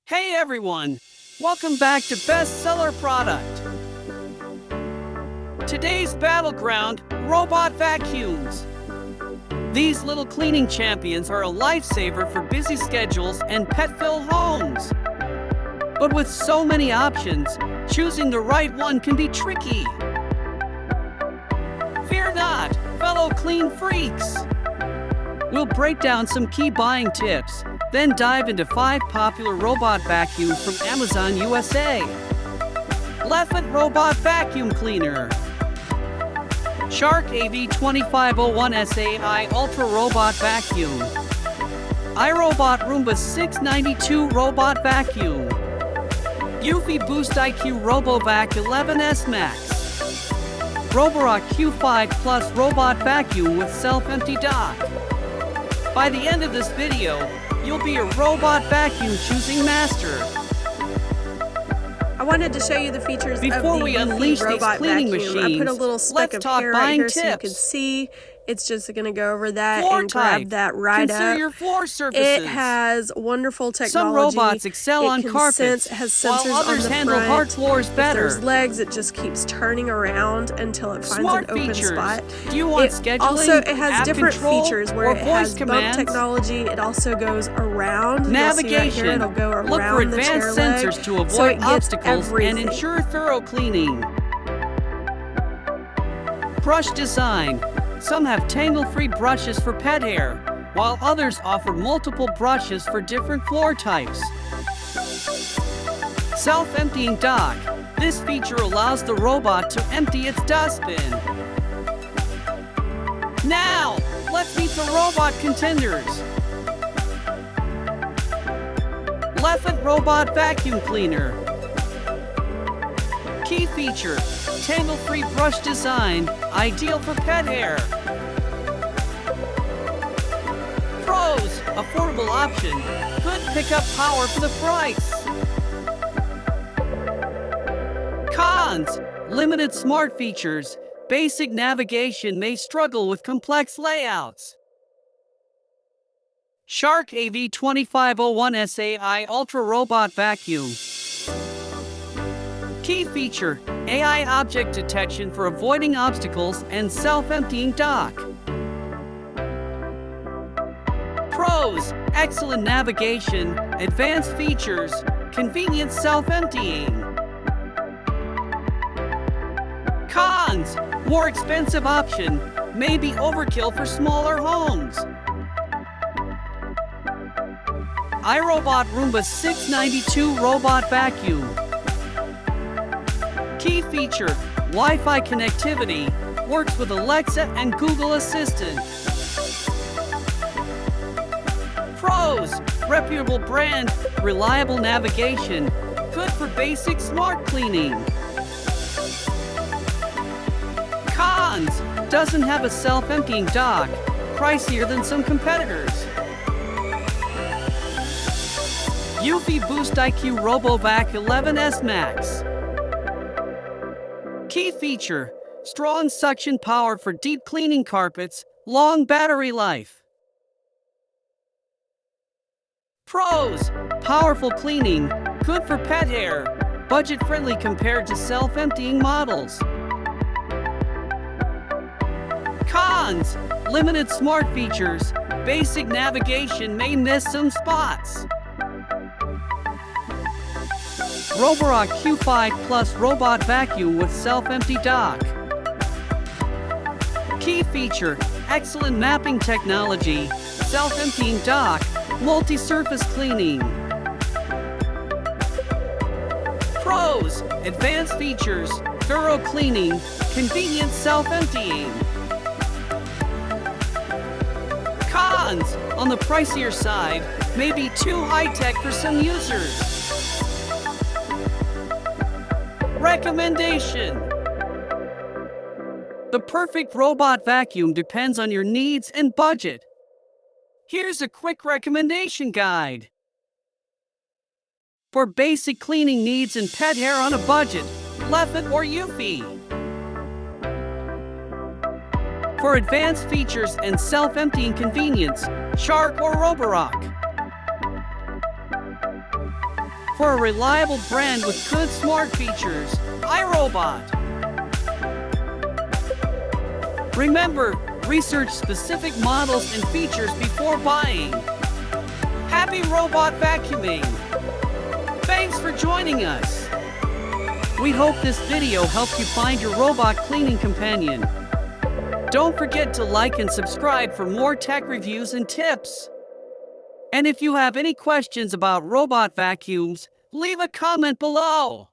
Hey everyone! Welcome back to Bestseller Product. Today's battleground, robot vacuums. These little cleaning champions are a lifesaver for busy schedules and pet-filled homes. But with so many options, choosing the right one can be tricky. Fear not, fellow clean freaks! We'll break down some key buying tips, then dive into 5 popular robot vacuums from Amazon USA. Lefant Robot Vacuum Cleaner. Shark AV2501 SAI Ultra Robot Vacuum. iRobot Roomba 692 Robot Vacuum. Eufy BoostIQ RoboVac 11S Max. Roborock Q5 Plus Robot Vacuum with self-empty dock. By the end of this video, you'll be a robot vacuum choosing master. I wanted to show you the features Before of the we unleash these robot cleaning vacuum. machines, I put a little speck let's of talk hair right buying here so you tips. can see. It's just going to go over that Floor and grab type. that right Consider up. your floor surfaces. It has wonderful technology. Some robots excel on carpets, It has sensors while others on the handle front. hard floors better. If there's legs, it just keeps turning around until it finds Smart an open features. spot. Do you want scheduling, Also, it has app different control, features where or it voice has commands? bump technology. It also goes around. Navigation. You'll see right here, it'll go around Look for the chair advanced leg, sensors to avoid so it gets obstacles everything. and ensure thorough cleaning. Brush design. Some have tangle-free brushes for pet hair, while others offer multiple brushes for different floor types. Self-emptying dock. This feature allows the robot to empty its dustbin. Now, let's meet the robot contenders. Lefant Robot Vacuum Cleaner. Key feature, tangle-free brush design, ideal for pet hair. Pros, affordable option, good pickup power for the price. Cons, limited smart features, basic navigation may struggle with complex layouts. Shark AV2501 SAI Ultra Robot Vacuum. Key feature, AI object detection for avoiding obstacles and self-emptying dock. Pros, excellent navigation, advanced features, convenient self-emptying. Cons, more expensive option, may be overkill for smaller homes. iRobot Roomba 692 Robot Vacuum. Key feature, Wi-Fi connectivity, works with Alexa and Google Assistant. Pros, reputable brand, reliable navigation, good for basic smart cleaning. Cons, doesn't have a self-emptying dock, pricier than some competitors. Eufy BoostIQ RoboVac 11S Max. Key feature, strong suction power for deep cleaning carpets, long battery life. Pros, powerful cleaning, good for pet hair, budget-friendly compared to self-emptying models. Cons, limited smart features, basic navigation may miss some spots. Roborock Q5 Plus Robot Vacuum with self-empty dock. Key feature, excellent mapping technology, self-emptying dock, multi-surface cleaning. Pros, advanced features, thorough cleaning, convenient self-emptying. Cons, on the pricier side, may be too high-tech for some users. Recommendation. The perfect robot vacuum depends on your needs and budget. Here's a quick recommendation guide. For basic cleaning needs and pet hair on a budget, Lefant or eufy. For advanced features and self-emptying convenience, Shark or Roborock. For a reliable brand with good smart features, iRobot. Remember, research specific models and features before buying. Happy robot vacuuming! Thanks for joining us! We hope this video helped you find your robot cleaning companion. Don't forget to like and subscribe for more tech reviews and tips. And if you have any questions about robot vacuums, leave a comment below.